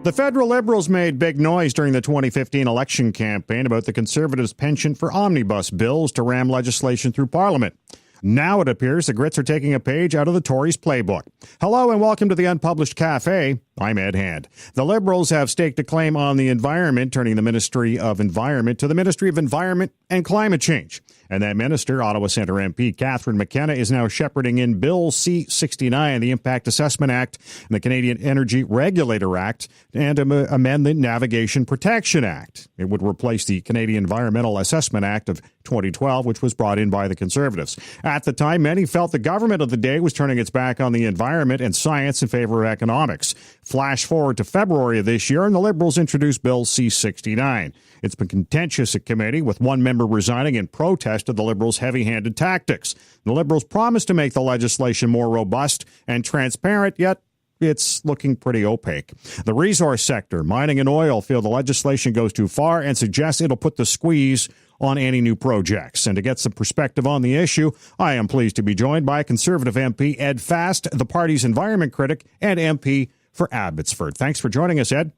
The federal Liberals made big noise during the 2015 election campaign about the Conservatives' penchant for omnibus bills to ram legislation through Parliament. Now it appears the Grits are taking a page out of the Tories' playbook. Hello and welcome to the Unpublished Cafe. I'm Ed Hand. The Liberals have staked a claim on the environment, turning the Ministry of Environment to the Ministry of Environment and Climate Change. And that minister, Ottawa Centre MP McKenna, is now shepherding in Bill C69, the Impact Assessment Act, and the Canadian Energy Regulator Act, and amend the Navigation Protection Act. It would replace the Canadian Environmental Assessment Act of 2012, which was brought in by the Conservatives. At the time, many felt the government of the day was turning its back on the environment and science in favor of economics. Flash forward to February of this year, and the Liberals introduced Bill C69. It's been contentious at committee, with one member resigning in protest of the Liberals' heavy-handed tactics. The Liberals promised to make the legislation more robust and transparent, yet it's looking pretty opaque. The resource sector, mining and oil, feel the legislation goes too far and suggests it'll put the squeeze on any new projects. And to get some perspective on the issue, I am pleased to be joined by Conservative MP Ed Fast, the party's environment critic and MP for Abbotsford. Thanks for joining us, Ed.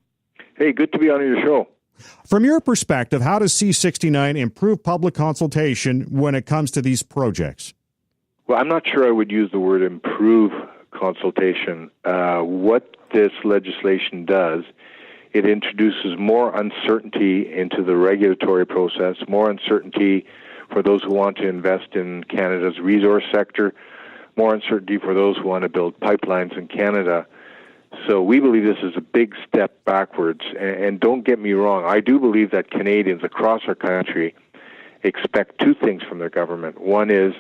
Hey, good to be on your show. From your perspective, how does C69 improve public consultation when it comes to these projects? Well, I'm not sure I would use the word improve consultation. What this legislation does, it introduces more uncertainty into the regulatory process, more uncertainty for those who want to invest in Canada's resource sector, more uncertainty for those who want to build pipelines in Canada. So we believe this is a big step backwards. And don't get me wrong, I do believe that Canadians across our country expect two things from their government. One is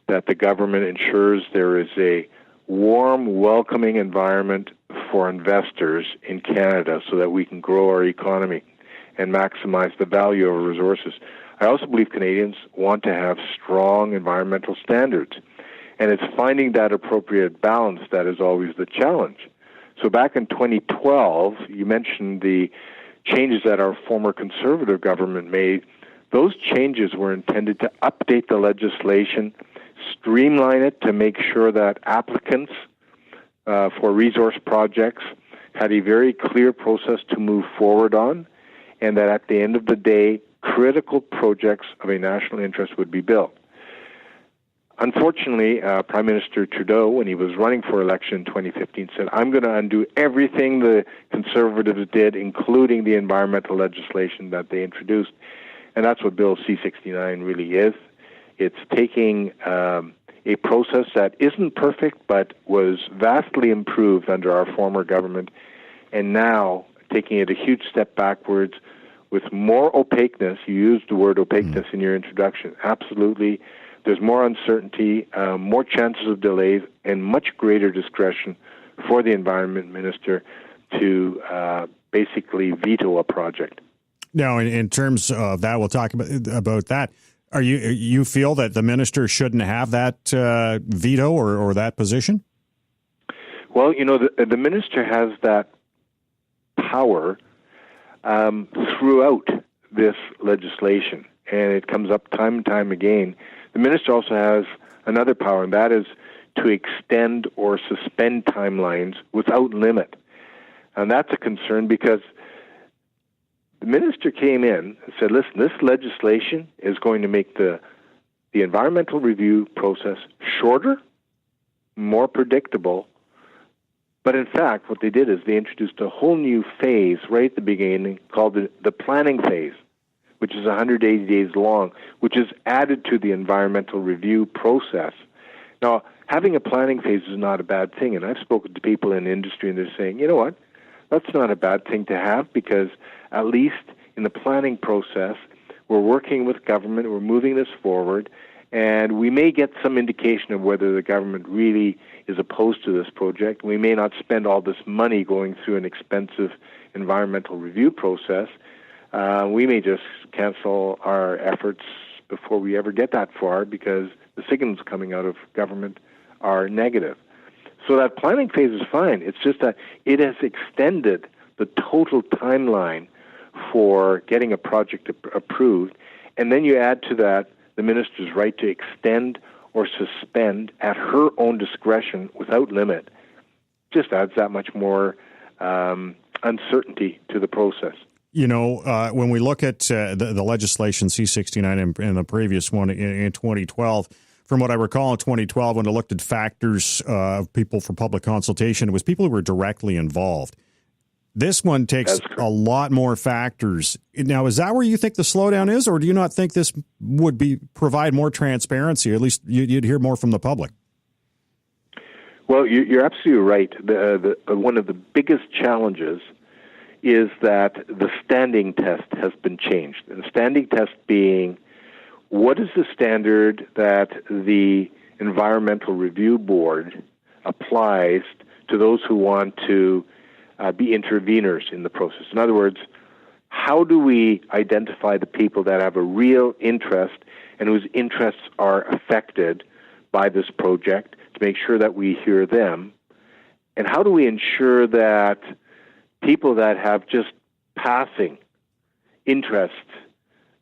that the government ensures there is a warm, welcoming environment for investors in Canada so that we can grow our economy and maximize the value of our resources. I also believe Canadians want to have strong environmental standards. And it's finding that appropriate balance that is always the challenge. So back in 2012, you mentioned the changes that our former Conservative government made. Those changes were intended to update the legislation, streamline it to make sure that applicants for resource projects had a very clear process to move forward on, and that at the end of the day, critical projects of a national interest would be built. Unfortunately, Prime Minister Trudeau, when he was running for election in 2015, said, I'm going to undo everything the Conservatives did, including the environmental legislation that they introduced. And that's what Bill C69 really is. It's taking a process that isn't perfect, but was vastly improved under our former government, and now taking it a huge step backwards with more opaqueness. You used the word opaqueness in your introduction. Absolutely. There's more uncertainty, more chances of delays, and much greater discretion for the Environment Minister to basically veto a project. Now, in terms of that, we'll talk about that. You feel that the minister shouldn't have that veto or that position? Well, you know, the minister has that power throughout this legislation, and it comes up time and time again. The minister also has another power, and that is to extend or suspend timelines without limit. And that's a concern because the minister came in and said, listen, this legislation is going to make the environmental review process shorter, more predictable. But in fact, what they did is they introduced a whole new phase right at the beginning called the planning phase, which is 180 days long, which is added to the environmental review process. Now, having a planning phase is not a bad thing, and I've spoken to people in the industry, and they're saying, you know what, that's not a bad thing to have, because at least in the planning process, we're working with government, we're moving this forward, and we may get some indication of whether the government really is opposed to this project. We may not spend all this money going through an expensive environmental review process. We may just cancel our efforts before we ever get that far because the signals coming out of government are negative. So that planning phase is fine. It's just that it has extended the total timeline for getting a project approved. And then you add to that the minister's right to extend or suspend at her own discretion without limit. Just adds that much more uncertainty to the process. You know, when we look at the legislation C-69 and the previous one in 2012, from what I recall in 2012, when it looked at factors of people for public consultation, it was people who were directly involved. This one takes a lot more factors. Now, is that where you think the slowdown is, or do you not think this would provide more transparency? Or at least you'd hear more from the public. Well, you're absolutely right. One of the biggest challenges is that the standing test has been changed. And the standing test being, what is the standard that the Environmental Review Board applies to those who want to be interveners in the process? In other words, how do we identify the people that have a real interest and whose interests are affected by this project to make sure that we hear them? And how do we ensure that people that have just passing interest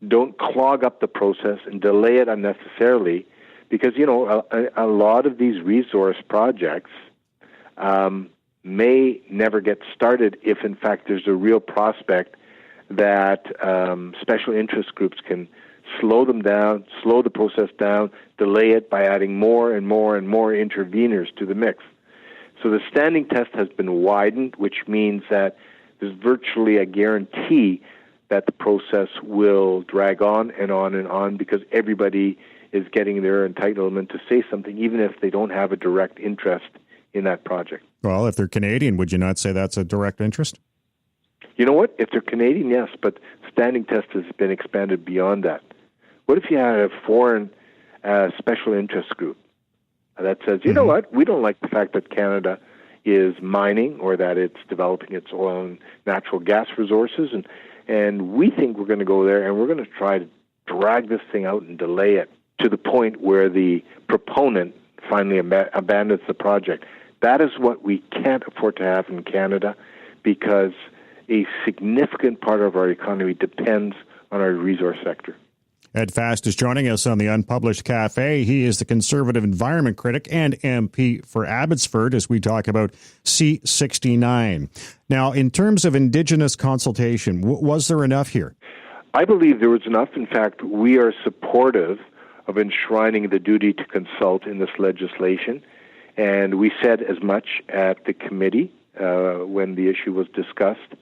don't clog up the process and delay it unnecessarily? Because, you know, a lot of these resource projects may never get started if, in fact, there's a real prospect that special interest groups can slow them down, slow the process down, delay it by adding more and more and more interveners to the mix. So the standing test has been widened, which means that there's virtually a guarantee that the process will drag on and on and on because everybody is getting their entitlement to say something, even if they don't have a direct interest in that project. Well, if they're Canadian, would you not say that's a direct interest? You know what? If they're Canadian, yes, but standing test has been expanded beyond that. What if you had a foreign special interest group that says, you know what, we don't like the fact that Canada is mining or that it's developing its oil and natural gas resources, and we think we're going to go there and we're going to try to drag this thing out and delay it to the point where the proponent finally abandons the project. That is what we can't afford to have in Canada because a significant part of our economy depends on our resource sector. Ed Fast is joining us on the Unpublished Cafe. He is the Conservative Environment Critic and MP for Abbotsford as we talk about C-69. Now, in terms of Indigenous consultation, was there enough here? I believe there was enough. In fact, we are supportive of enshrining the duty to consult in this legislation, and we said as much at the committee when the issue was discussed.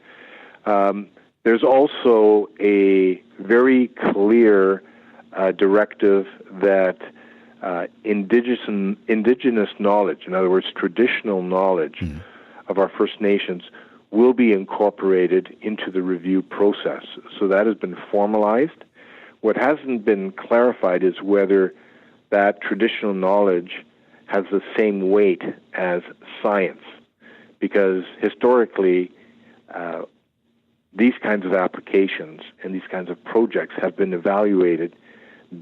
There's also a very clear directive that indigenous knowledge, in other words, traditional knowledge of our First Nations, will be incorporated into the review process. So that has been formalized. What hasn't been clarified is whether that traditional knowledge has the same weight as science, because historically, these kinds of applications and these kinds of projects have been evaluated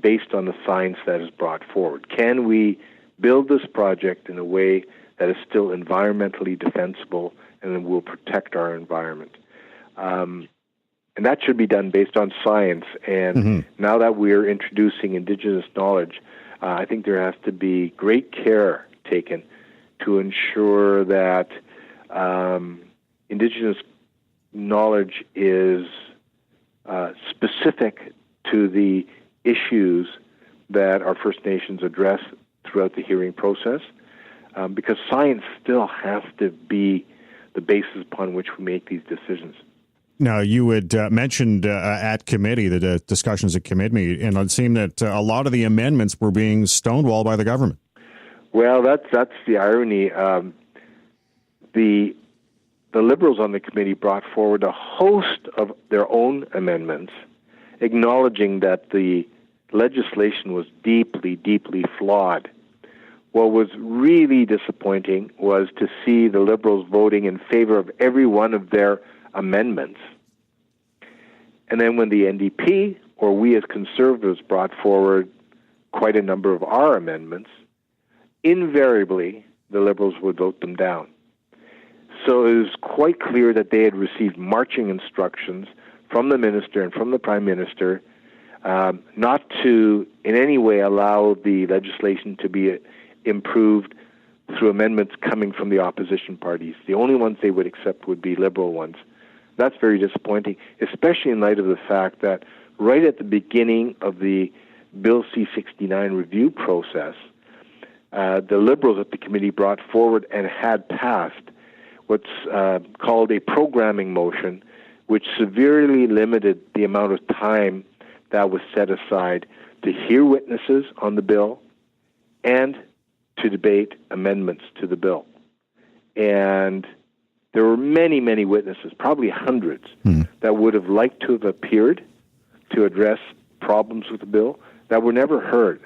based on the science that is brought forward. Can we build this project in a way that is still environmentally defensible and then will protect our environment? And that should be done based on science. And now that we're introducing Indigenous knowledge, I think there has to be great care taken to ensure that Indigenous knowledge is specific to the issues that our First Nations address throughout the hearing process, because science still has to be the basis upon which we make these decisions. Now, you had mentioned at committee, the discussions at committee, and it seemed that a lot of the amendments were being stonewalled by the government. Well, that's the irony. The Liberals on the committee brought forward a host of their own amendments, acknowledging that the legislation was deeply, deeply flawed. What was really disappointing was to see the Liberals voting in favor of every one of their amendments. And then when the NDP, or we as Conservatives, brought forward quite a number of our amendments, invariably the Liberals would vote them down. So it was quite clear that they had received marching instructions from the minister and from the prime minister not to in any way allow the legislation to be improved through amendments coming from the opposition parties. The only ones they would accept would be Liberal ones. That's very disappointing, especially in light of the fact that right at the beginning of the Bill C69 review process, the Liberals at the committee brought forward and had passed what's called a programming motion, which severely limited the amount of time that was set aside to hear witnesses on the bill and to debate amendments to the bill. And there were many, many witnesses, probably hundreds, that would have liked to have appeared to address problems with the bill that were never heard.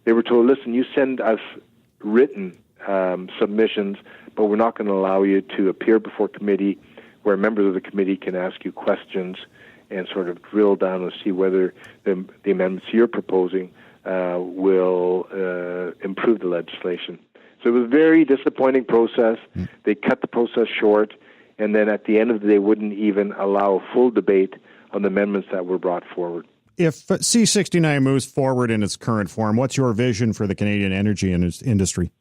They were told, listen, you send us written submissions, but we're not going to allow you to appear before committee where members of the committee can ask you questions and sort of drill down and see whether the amendments you're proposing will improve the legislation. So it was a very disappointing process. They cut the process short, and then at the end of the day wouldn't even allow a full debate on the amendments that were brought forward. If C-69 moves forward in its current form, what's your vision for the Canadian energy industry?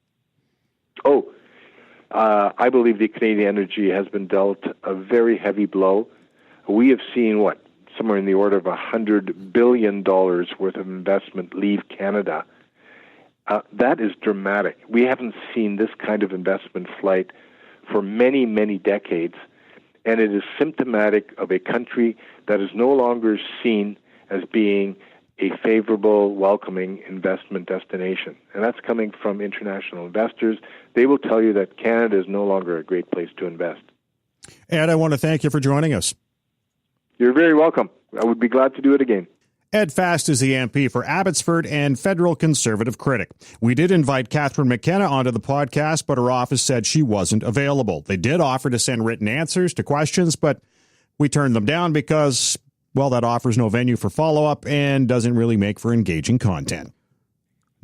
I believe the Canadian energy has been dealt a very heavy blow. We have seen, somewhere in the order of $100 billion worth of investment leave Canada. That is dramatic. We haven't seen this kind of investment flight for many, many decades, and it is symptomatic of a country that is no longer seen as being a favorable, welcoming investment destination. And that's coming from international investors. They will tell you that Canada is no longer a great place to invest. Ed, I want to thank you for joining us. You're very welcome. I would be glad to do it again. Ed Fast is the MP for Abbotsford and federal Conservative critic. We did invite Catherine McKenna onto the podcast, but her office said she wasn't available. They did offer to send written answers to questions, but we turned them down because, well, that offers no venue for follow-up and doesn't really make for engaging content.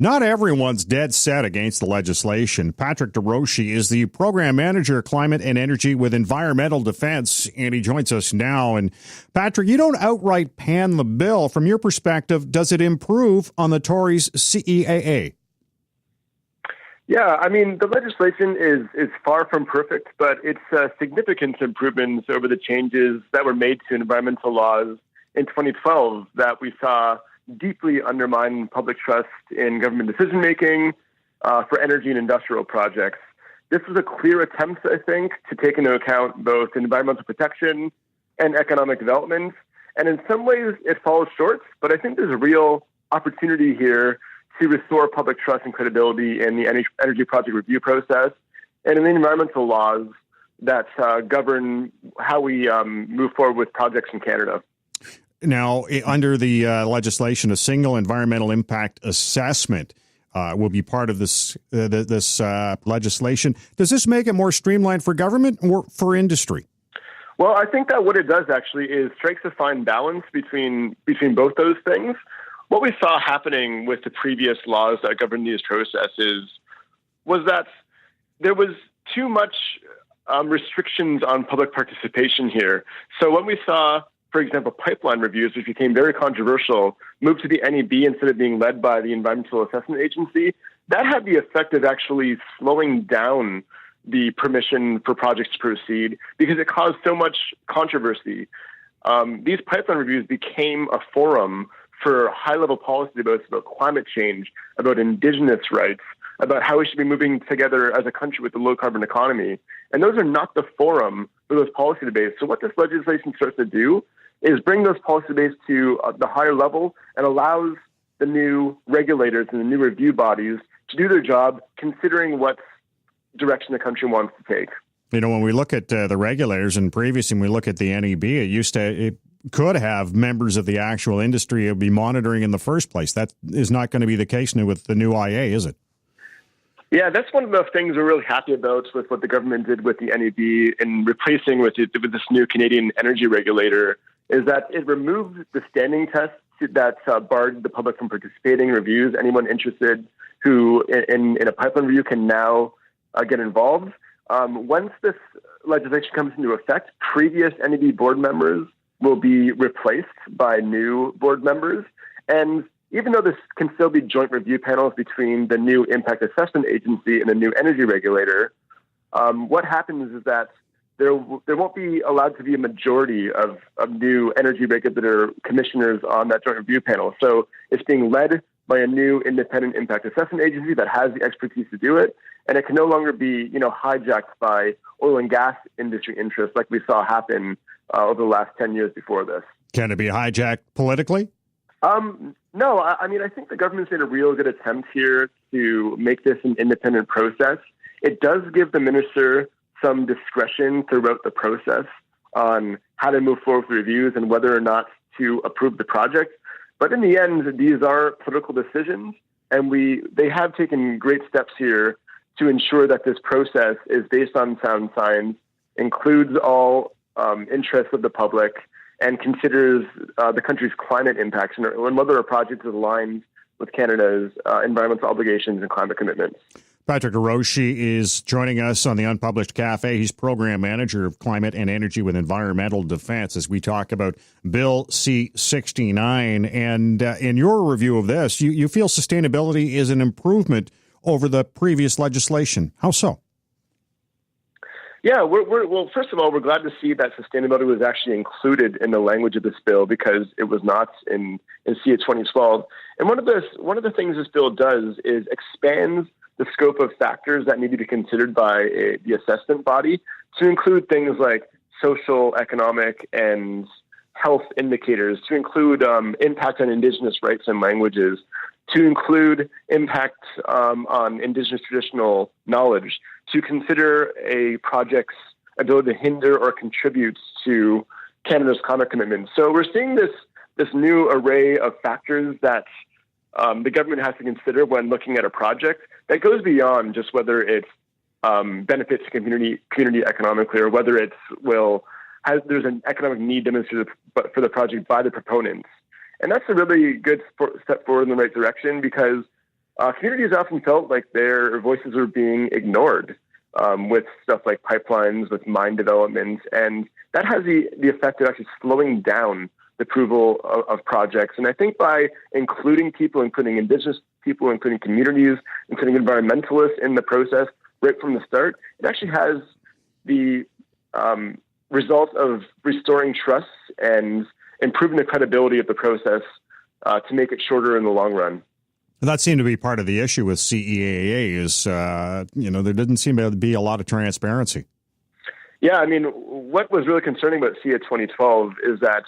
Not everyone's dead set against the legislation. Patrick DeRoshi is the Program Manager, Climate and Energy with Environmental Defense, and he joins us now. And Patrick, you don't outright pan the bill. From your perspective, does it improve on the Tories' CEAA? Yeah, I mean, the legislation is far from perfect, but it's significant improvements over the changes that were made to environmental laws in 2012 that we saw deeply undermine public trust in government decision-making for energy and industrial projects. This was a clear attempt, I think, to take into account both environmental protection and economic development. And in some ways, it falls short, but I think there's a real opportunity here to restore public trust and credibility in the energy project review process and in the environmental laws that govern how we move forward with projects in Canada. Now, under the legislation, a single environmental impact assessment will be part of this legislation. Does this make it more streamlined for government or for industry? Well, I think that what it does actually is strikes a fine balance between both those things. What we saw happening with the previous laws that govern these processes was that there was too much restrictions on public participation here. So when we saw, for example, pipeline reviews, which became very controversial, moved to the NEB instead of being led by the Environmental Assessment Agency, that had the effect of actually slowing down the permission for projects to proceed because it caused so much controversy. These pipeline reviews became a forum for high-level policy debates about climate change, about Indigenous rights, about how we should be moving together as a country with the low-carbon economy. And those are not the forum for those policy debates. So what this legislation starts to do is bring those policy debates to the higher level and allows the new regulators and the new review bodies to do their job considering what direction the country wants to take. You know, when we look at the regulators and previously when we look at the NEB, it could have members of the actual industry be monitoring in the first place. That is not going to be the case now with the new IA, is it? Yeah, that's one of the things we're really happy about with what the government did with the NEB and replacing with this new Canadian Energy Regulator is that it removed the standing test that barred the public from participating in reviews. Anyone interested who in a pipeline review can now get involved. Once this legislation comes into effect, previous NEB board members will be replaced by new board members. And even though this can still be joint review panels between the new Impact Assessment Agency and the new Energy Regulator, what happens is that there won't be allowed to be a majority of new Energy Regulator commissioners on that joint review panel. So it's being led by a new independent impact assessment agency that has the expertise to do it, and it can no longer be, hijacked by oil and gas industry interests like we saw happen over the last 10 years before this. Can it be hijacked politically? No, I think the government's made a real good attempt here to make this an independent process. It does give the minister some discretion throughout the process on how to move forward with reviews and whether or not to approve the project. But in the end, these are political decisions, and they have taken great steps here to ensure that this process is based on sound science, includes all interests of the public, and considers the country's climate impacts and whether a project is aligned with Canada's environmental obligations and climate commitments. Patrick Hiroshi is joining us on the Unpublished Cafe. He's Program Manager of Climate and Energy with Environmental Defense as we talk about Bill C69. And in your review of this, you feel sustainability is an improvement over the previous legislation. How so? Yeah, well, first of all, we're glad to see that sustainability was actually included in the language of this bill because it was not in C 2012. And one of the things this bill does is expands the scope of factors that need to be considered by the assessment body to include things like social, economic, and health indicators, to include impact on Indigenous rights and languages, to include impact on Indigenous traditional knowledge, to consider a project's ability to hinder or contribute to Canada's climate commitments. So we're seeing this new array of factors that the government has to consider when looking at a project that goes beyond just whether it benefits community economically or whether there's an economic need demonstrated for the project by the proponents. And that's a really good step forward in the right direction because communities often felt like their voices were being ignored with stuff like pipelines, with mine development, and that has the effect of actually slowing down the approval of projects. And I think by including people, including Indigenous people, including communities, including environmentalists in the process right from the start, it actually has the result of restoring trust and improving the credibility of the process to make it shorter in the long run. That seemed to be part of the issue with CEAA is, there didn't seem to be a lot of transparency. Yeah, what was really concerning about CEA 2012 is that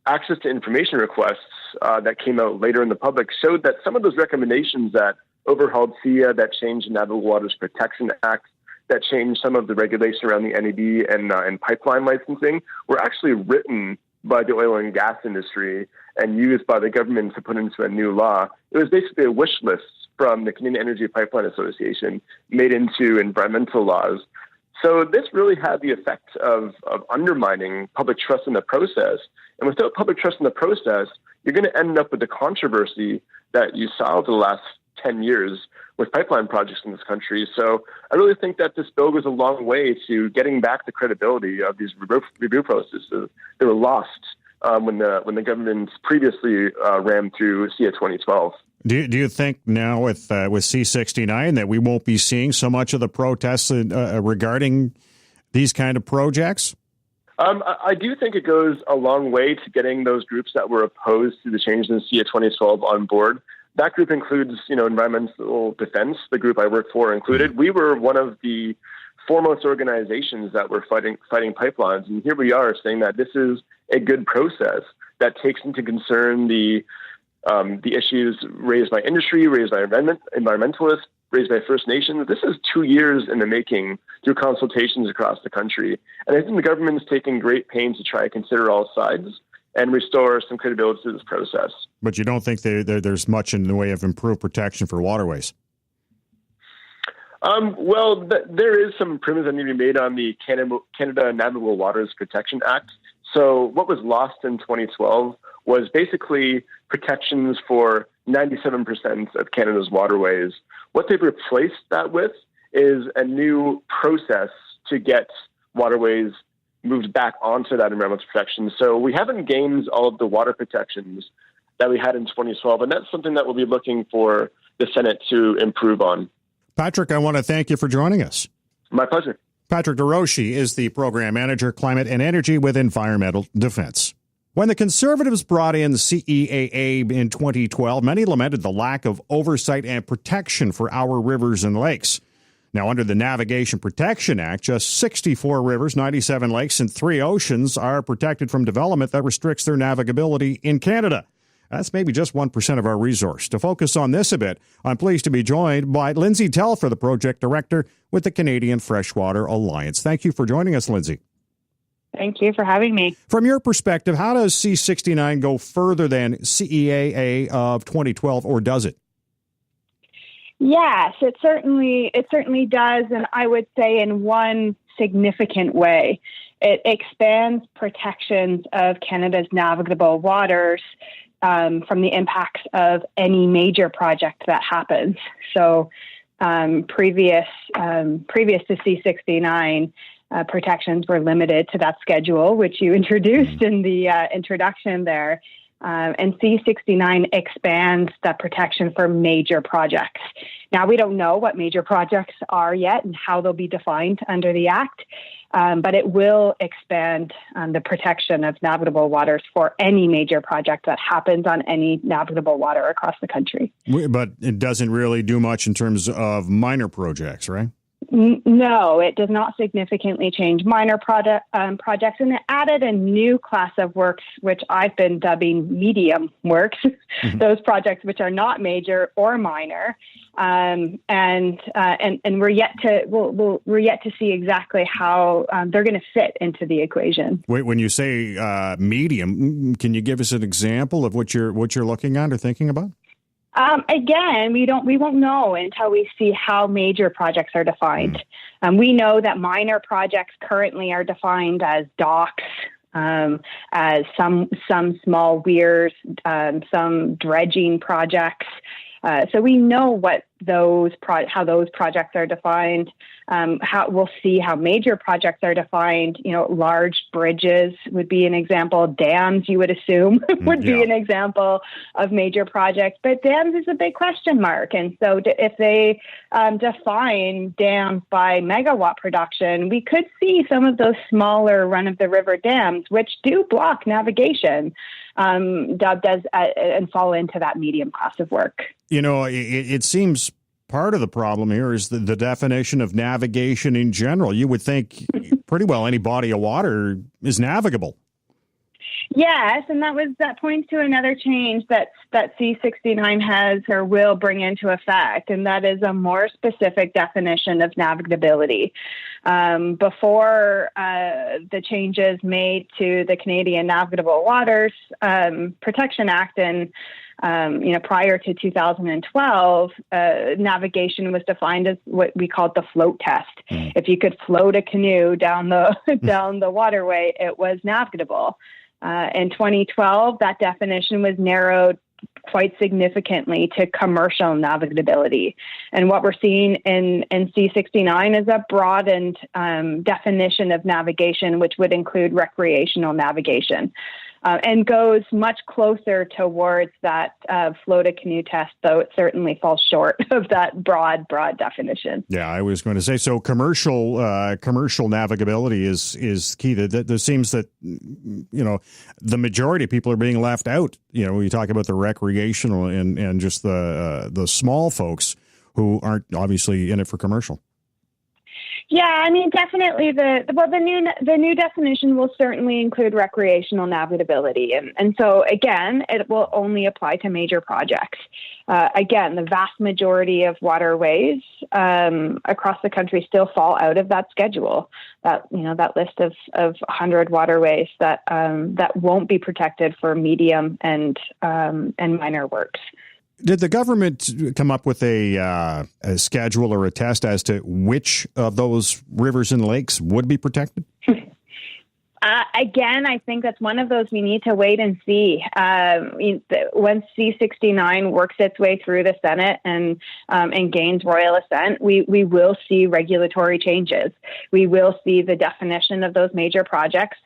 access to information requests that came out later in the public showed that some of those recommendations that overhauled CEA, that changed the Navigable Waters Protection Act, that changed some of the regulation around the NEB and pipeline licensing, were actually written by the oil and gas industry and used by the government to put into a new law. It was basically a wish list from the Canadian Energy Pipeline Association made into environmental laws. So this really had the effect of undermining public trust in the process. And without public trust in the process, you're going to end up with the controversy that you saw over the last 10 years with pipeline projects in this country. So I really think that this bill goes a long way to getting back the credibility of these review processes that were lost when the government previously ran through CEA 2012. Do you think now with C69 that we won't be seeing so much of the protests regarding these kind of projects? I do think it goes a long way to getting those groups that were opposed to the changes in CEA 2012 on board. That group includes, environmental defense, the group I work for included. We were one of the foremost organizations that were fighting pipelines. And here we are saying that this is a good process that takes into concern the issues raised by industry, raised by environmentalists, raised by First Nations. This is 2 years in the making through consultations across the country. And I think the government is taking great pains to try to consider all sides and restore some credibility to this process. But you don't think there's much in the way of improved protection for waterways? There is some improvements that need to be made on the Canada Navigable Waters Protection Act. So what was lost in 2012 was basically protections for 97% of Canada's waterways. What they've replaced that with is a new process to get waterways moved back onto that environmental protection. So we haven't gained all of the water protections that we had in 2012. And that's something that we'll be looking for the Senate to improve on. Patrick, I want to thank you for joining us. My pleasure. Patrick DeRoshi is the Program Manager, Climate and Energy with Environmental Defense. When the Conservatives brought in the CEAA in 2012, many lamented the lack of oversight and protection for our rivers and lakes. Now, under the Navigation Protection Act, just 64 rivers, 97 lakes, and 3 oceans are protected from development that restricts their navigability in Canada. That's maybe just 1% of our resource. To focus on this a bit, I'm pleased to be joined by Lindsay Telfer, the Project Director with the Canadian Freshwater Alliance. Thank you for joining us, Lindsay. Thank you for having me. From your perspective, how does C-69 go further than CEAA of 2012, or does it? Yes, it certainly does, and I would say in one significant way. It expands protections of Canada's navigable waters from the impacts of any major project that happens. So previous to C-69, protections were limited to that schedule, which you introduced in the introduction there. And C-69 expands that protection for major projects. Now, we don't know what major projects are yet and how they'll be defined under the Act, but it will expand the protection of navigable waters for any major project that happens on any navigable water across the country. But it doesn't really do much in terms of minor projects, right? No, it does not significantly change minor projects, and it added a new class of works, which I've been dubbing medium works, those projects which are not major or minor, and we're yet to see exactly how they're going to fit into the equation. Wait, when you say medium, can you give us an example of what you're looking at or thinking about? Again, we won't know until we see how major projects are defined. We know that minor projects currently are defined as docks, as some small weirs, some dredging projects. So we know what how those projects are defined. We'll see how major projects are defined. Large bridges would be an example. Dams, you would assume, would be an example of major projects. But dams is a big question mark. And so if they define dams by megawatt production, we could see some of those smaller run-of-the-river dams, which do block navigation, dubbed as and fall into that medium class of work. It seems part of the problem here is the definition of navigation in general. You would think pretty well any body of water is navigable. Yes, and that points to another change that C-69 has or will bring into effect, and that is a more specific definition of navigability. Before the changes made to the Canadian Navigable Waters Protection Act and prior to 2012, navigation was defined as what we called the float test. If you could float a canoe down the waterway, it was navigable. In 2012, that definition was narrowed quite significantly to commercial navigability. And what we're seeing in C-69 is a broadened definition of navigation, which would include recreational navigation. And goes much closer towards that float a canoe test, though it certainly falls short of that broad definition. Yeah, I was going to say, so commercial navigability is key. There seems that, the majority of people are being left out. When you talk about the recreational and just the small folks who aren't obviously in it for commercial. Yeah, definitely the new definition will certainly include recreational navigability. And so, again, it will only apply to major projects. Again, the vast majority of waterways across the country still fall out of that schedule, that list of 100 waterways that won't be protected for medium and minor works. Did the government come up with a schedule or a test as to which of those rivers and lakes would be protected? Again, I think that's one of those we need to wait and see. Once C-69 works its way through the Senate and gains royal assent, we will see regulatory changes. We will see the definition of those major projects.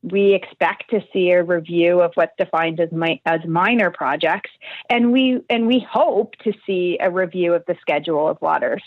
We expect to see a review of what's defined as minor projects, and we hope to see a review of the schedule of waters.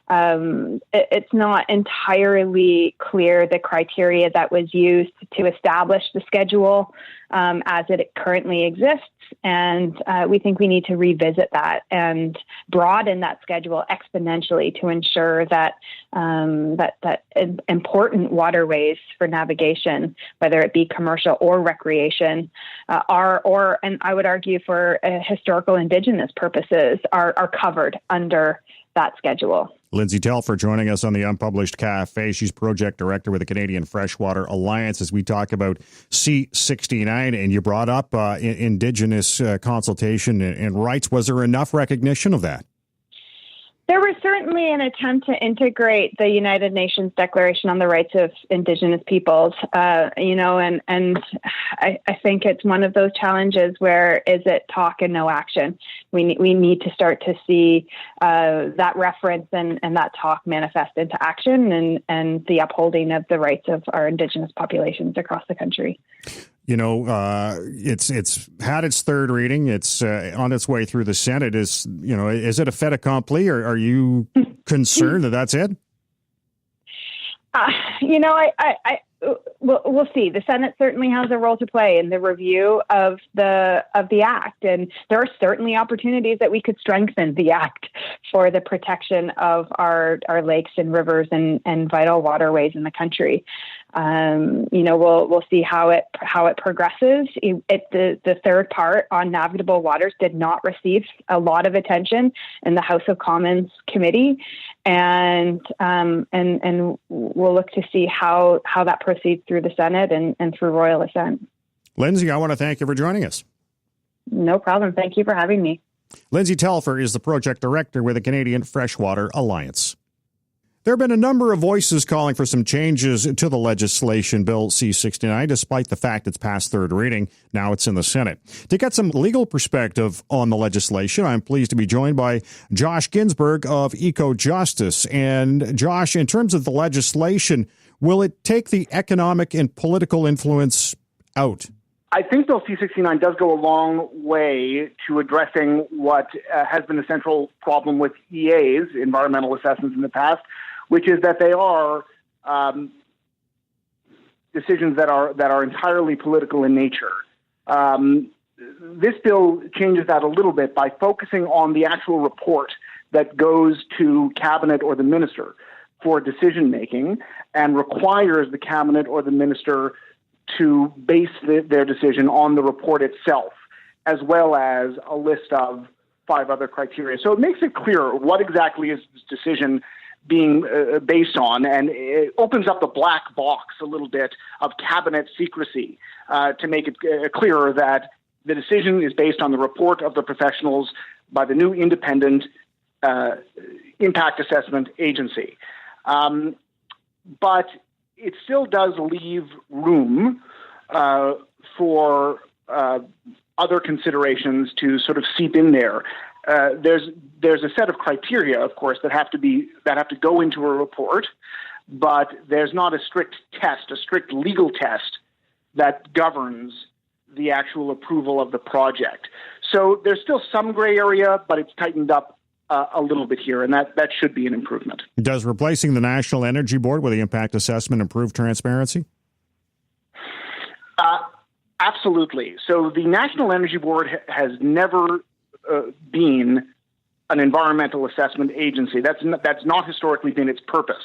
It's not entirely clear the criteria that was used to establish the schedule as it currently exists, and we think we need to revisit that and broaden that schedule exponentially to ensure that that important waterways for navigation, whether it be commercial or recreation, and I would argue for historical Indigenous purposes, are covered under that schedule. Lindsay Telfer joining us on the Unpublished Cafe. She's project director with the Canadian Freshwater Alliance as we talk about C-69. And you brought up Indigenous consultation and rights. Was there enough recognition of that? There was certainly an attempt to integrate the United Nations Declaration on the Rights of Indigenous Peoples, and I think it's one of those challenges where is it talk and no action? We need to start to see that reference and that talk manifest into action and the upholding of the rights of our Indigenous populations across the country. It's had its third reading. It's on its way through the Senate. Is it a fait accompli, or are you concerned that that's it? We'll see. The Senate certainly has a role to play in the review of the act, and there are certainly opportunities that we could strengthen the act for the protection of our lakes and rivers and vital waterways in the country. We'll see how it progresses. The third part on navigable waters did not receive a lot of attention in the House of Commons committee, and we'll look to see how that proceeds through the Senate and through royal assent. Lindsay, I want to thank you for joining us. No problem. Thank you for having me. Lindsay Telfer is the project director with the Canadian Freshwater Alliance. There have been a number of voices calling for some changes to the legislation, Bill C69, despite the fact it's passed third reading. Now it's in the Senate. To get some legal perspective on the legislation, I'm pleased to be joined by Josh Ginsberg of Eco Justice. And Josh, in terms of the legislation, will it take the economic and political influence out? I think Bill C69 does go a long way to addressing what has been a central problem with EAs, environmental assessments in the past, which is that they are decisions that are entirely political in nature. This bill changes that a little bit by focusing on the actual report that goes to cabinet or the minister for decision making, and requires the cabinet or the minister to base their decision on the report itself, as well as a list of 5 other criteria. So it makes it clear what exactly is this decision being based on, and it opens up the black box a little bit of cabinet secrecy to make it clearer that the decision is based on the report of the professionals by the new independent impact assessment agency. But it still does leave room for other considerations to sort of seep in there. There's a set of criteria, of course, that have to go into a report, but there's not a strict legal test that governs the actual approval of the project. So there's still some gray area, but it's tightened up a little bit here, and that should be an improvement. Does replacing the National Energy Board with the impact assessment improve transparency? Absolutely. So the National Energy Board has never been an environmental assessment agency. That's not historically been its purpose.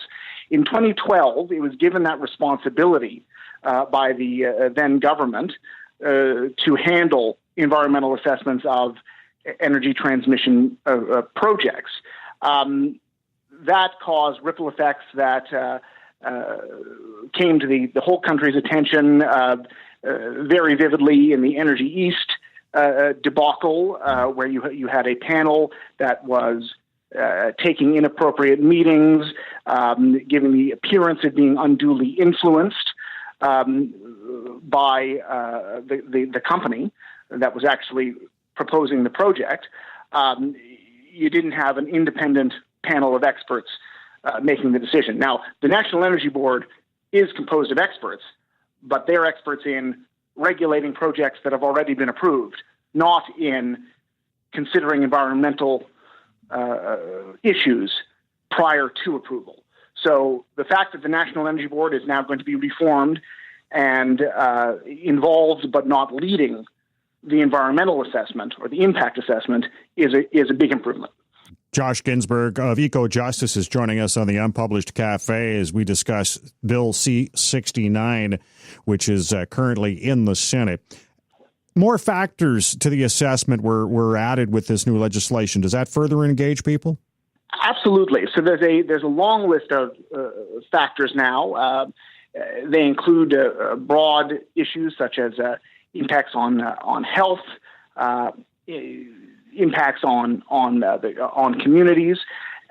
In 2012, it was given that responsibility by the then government to handle environmental assessments of energy transmission projects. That caused ripple effects that came to the whole country's attention very vividly in the Energy East debacle, where you had a panel that was taking inappropriate meetings, giving the appearance of being unduly influenced by the company that was actually proposing the project, you didn't have an independent panel of experts making the decision. Now, the National Energy Board is composed of experts, but they're experts in regulating projects that have already been approved, not in considering environmental issues prior to approval. So the fact that the National Energy Board is now going to be reformed and involved but not leading the environmental assessment or the impact assessment is a big improvement. Josh Ginsburg of EcoJustice is joining us on the Unpublished Cafe as we discuss Bill C69, which is currently in the Senate. More factors to the assessment were added with this new legislation. Does that further engage people? Absolutely. So there's a long list of factors now. They include broad issues such as impacts on health, impacts on communities,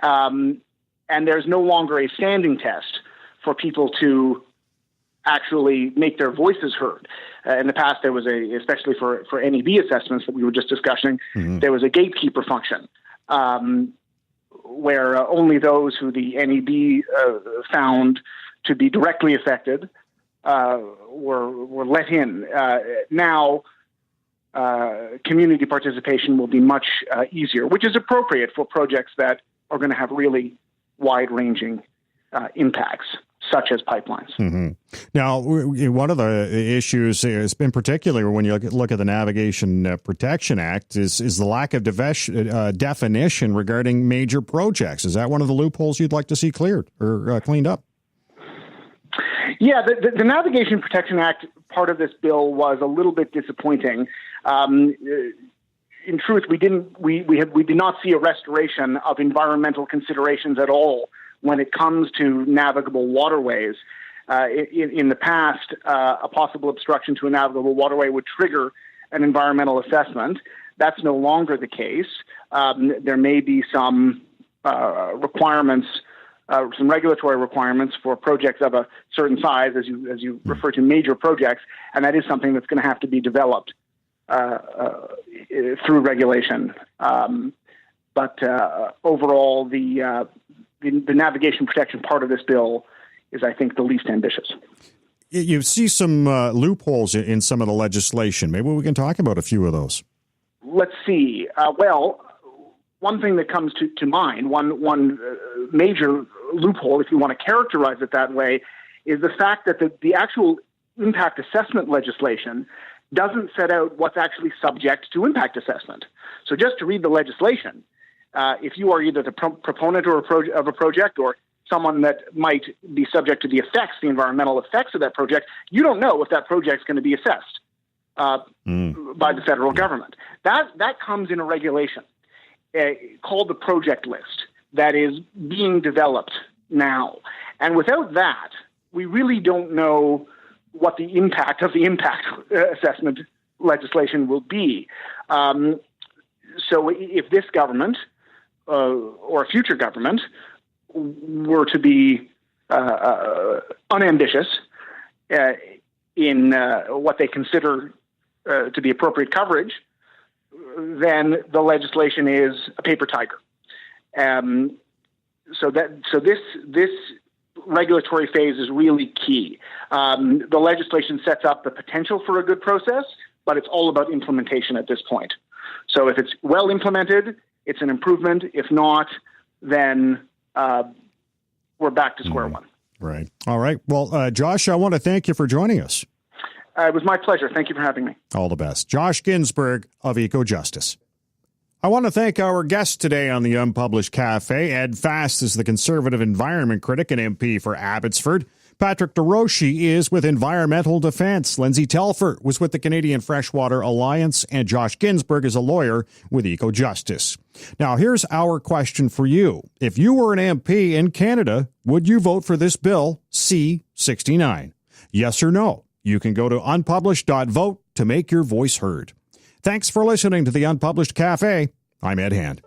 and there's no longer a standing test for people to actually make their voices heard. In the past, there was especially for NEB assessments that we were just discussing, there was a gatekeeper function where only those who the NEB found to be directly affected were let in. Now, community participation will be much easier, which is appropriate for projects that are going to have really wide-ranging impacts, such as pipelines. Mm-hmm. Now, one of the issues is, in particular, when you look at the Navigation Protection Act, is the lack of definition regarding major projects. Is that one of the loopholes you'd like to see cleared or cleaned up? Yeah, the Navigation Protection Act part of this bill was a little bit disappointing. In truth, we did not see a restoration of environmental considerations at all when it comes to navigable waterways. In the past, a possible obstruction to a navigable waterway would trigger an environmental assessment. That's no longer the case. There may be some requirements, some regulatory requirements for projects of a certain size, as you refer to major projects, and that is something that's going to have to be developed through regulation. But overall, the navigation protection part of this bill is, I think, the least ambitious. You see some loopholes in some of the legislation. Maybe we can talk about a few of those. Let's see. Well, one thing that comes to mind, one major loophole, if you want to characterize it that way, is the fact that the actual impact assessment legislation doesn't set out what's actually subject to impact assessment. So just to read the legislation, if you are either the proponent of a project or someone that might be subject to the environmental effects of that project, you don't know if that project's going to be assessed by the federal government. That comes in a regulation called the project list that is being developed now. And without that, we really don't know what the impact of the impact assessment legislation will be. So if this government or a future government were to be unambitious in what they consider to be appropriate coverage, then the legislation is a paper tiger. So this regulatory phase is really key. The legislation sets up the potential for a good process, but it's all about implementation at this point. So if it's well implemented, it's an improvement. If not, then we're back to square one. Right. All right. Well, Josh, I want to thank you for joining us. It was my pleasure. Thank you for having me. All the best. Josh Ginsburg of EcoJustice. I want to thank our guest today on the Unpublished Cafe. Ed Fast is the Conservative Environment Critic and MP for Abbotsford. Patrick DeRoshi is with Environmental Defence. Lindsay Telfer was with the Canadian Freshwater Alliance. And Josh Ginsburg is a lawyer with EcoJustice. Now, here's our question for you. If you were an MP in Canada, would you vote for this bill, C-69? Yes or no? You can go to unpublished.vote to make your voice heard. Thanks for listening to the Unpublished Cafe. I'm Ed Hand.